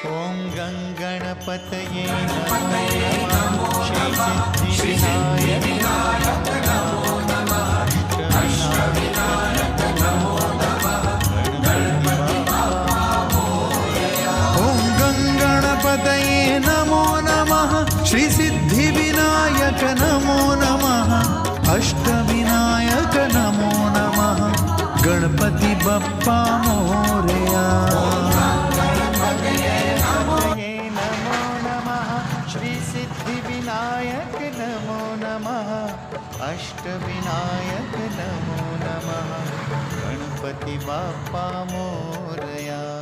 ॐ गणपतये नमो नमः श्री सिद्धिविनायक नमो नमः अष्टविनायक नमो नमः ॐ गणपतये नमो नमः श्री सिद्धिविनायक नमो नमः अष्टविनायक नमो नमः गणपति बप्पा मोरया। श्री सिद्धिविनायक नमो नमः अष्टविनायक नमो नमः गणपति बाप्पा मोरया।